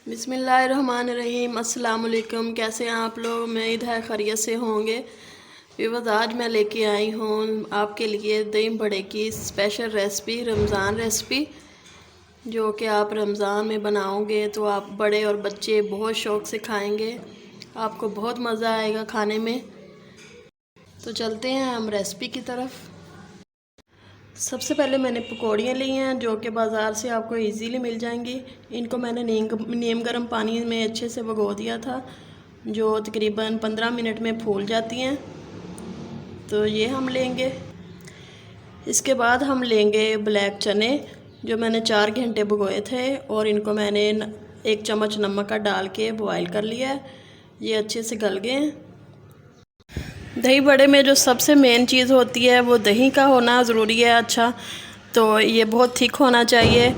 बिस्मिल्लाहिर्रहमानिर्रहीम। अस्सलाम वालेकुम। कैसे हैं आप लोग? उम्मीद है खैरियत से होंगे। व्यूअर्स, आज मैं लेके आई हूँ आपके लिए दही बड़े की स्पेशल रेसिपी, रमज़ान रेसिपी, जो कि आप रमज़ान में बनाओगे तो आप बड़े और बच्चे बहुत शौक़ से खाएंगे। आपको बहुत मज़ा आएगा खाने में। तो चलते हैं हम रेसिपी की तरफ। सबसे पहले मैंने पकौड़ियाँ ली हैं जो कि बाज़ार से आपको इजीली मिल जाएंगी। इनको मैंने नीम गर्म पानी में अच्छे से भिगो दिया था, जो तकरीबन 15 मिनट में फूल जाती हैं। तो ये हम लेंगे। इसके बाद हम लेंगे ब्लैक चने, जो मैंने 4 घंटे भिगोए थे, और इनको मैंने 1 चम्मच नमक का डाल के बॉयल कर लिया है। ये अच्छे से गल गए हैं। दही बड़े में जो सबसे मेन चीज़ होती है वो दही का होना ज़रूरी है। अच्छा, तो ये बहुत थिक होना चाहिए,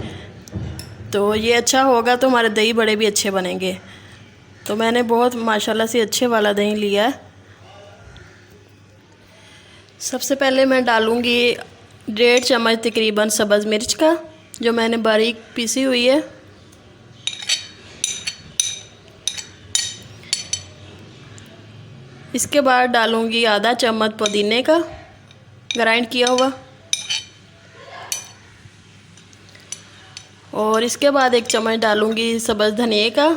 तो ये अच्छा होगा तो हमारे दही बड़े भी अच्छे बनेंगे। तो मैंने बहुत माशाल्लाह से अच्छे वाला दही लिया है। सबसे पहले मैं डालूँगी 1.5 चम्मच तकरीबन सब्ज़ मिर्च का, जो मैंने बारीक पीसी हुई है। इसके बाद डालूँगी आधा चम्मच पुदीने का ग्राइंड किया हुआ, और इसके बाद 1 चम्मच डालूँगी सब्ज़ धनिया का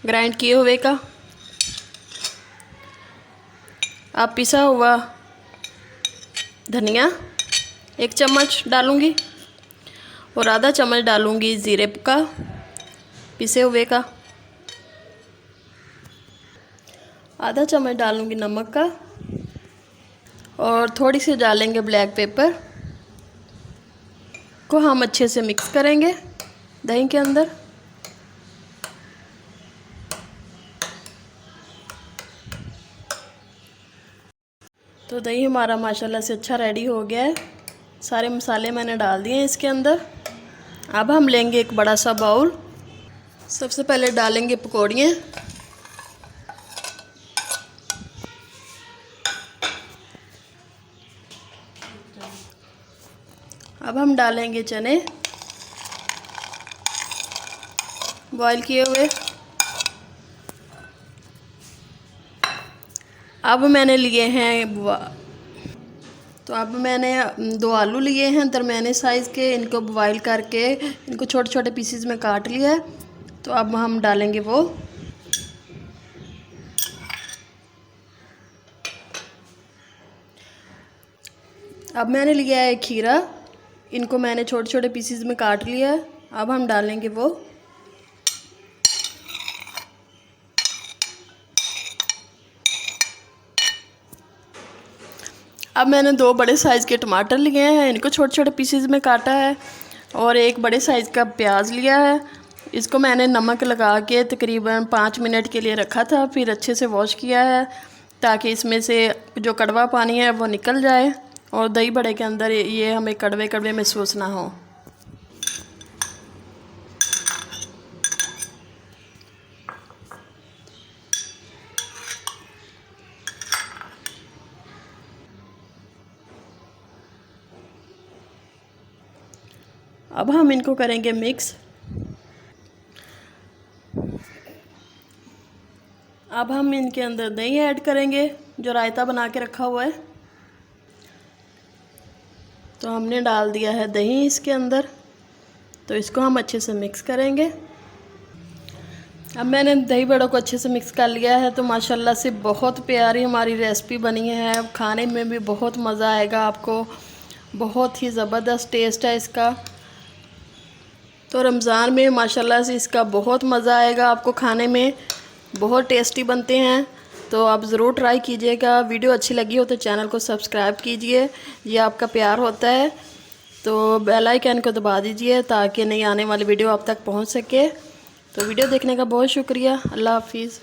ग्राइंड किए हुए का। आप पिसा हुआ धनिया 1 चम्मच डालूँगी, और आधा चम्मच डालूँगी ज़ीरे का पिसे हुए का। आधा चम्मच डालूँगी नमक का, और थोड़ी सी डालेंगे ब्लैक पेपर को हम अच्छे से मिक्स करेंगे दही के अंदर। तो दही हमारा माशाल्लाह से अच्छा रेडी हो गया है। सारे मसाले मैंने डाल दिए हैं इसके अंदर। अब हम लेंगे एक बड़ा सा बाउल। सबसे पहले डालेंगे पकौड़ियाँ। अब हम डालेंगे चने बॉईल किए हुए। अब मैंने लिए हैं तो अब मैंने 2 आलू लिए हैं दरमियाने साइज़ के। इनको बॉईल करके इनको छोटे छोटे पीसेस में काट लिया है। तो अब हम डालेंगे वो। अब मैंने लिया है खीरा, इनको मैंने छोटे छोटे पीसेस में काट लिया है। अब हम डालेंगे वो। अब मैंने 2 बड़े साइज़ के टमाटर लिए हैं, इनको छोटे छोटे पीसेस में काटा है, और 1 बड़े साइज़ का प्याज लिया है। इसको मैंने नमक लगा के तकरीबन 5 मिनट के लिए रखा था, फिर अच्छे से वॉश किया है ताकि इसमें से जो कड़वा पानी है वो निकल जाए, और दही बड़े के अंदर ये हमें कड़वे कड़वे महसूस ना हो। अब हम इनको करेंगे मिक्स। अब हम इनके अंदर दही ऐड करेंगे जो रायता बना के रखा हुआ है। तो हमने डाल दिया है दही इसके अंदर, तो इसको हम अच्छे से मिक्स करेंगे। अब मैंने दही बड़ों को अच्छे से मिक्स कर लिया है। तो माशाल्लाह से बहुत प्यारी हमारी रेसिपी बनी है। अब खाने में भी बहुत मज़ा आएगा आपको, बहुत ही ज़बरदस्त टेस्ट है इसका। तो रमज़ान में माशाल्लाह से इसका बहुत मज़ा आएगा आपको खाने में, बहुत टेस्टी बनते हैं। तो आप ज़रूर ट्राई कीजिएगा। वीडियो अच्छी लगी हो तो चैनल को सब्सक्राइब कीजिए, ये आपका प्यार होता है। तो बेल आइकन को दबा दीजिए ताकि नई आने वाली वीडियो आप तक पहुंच सके। तो वीडियो देखने का बहुत शुक्रिया। अल्लाह हाफिज़।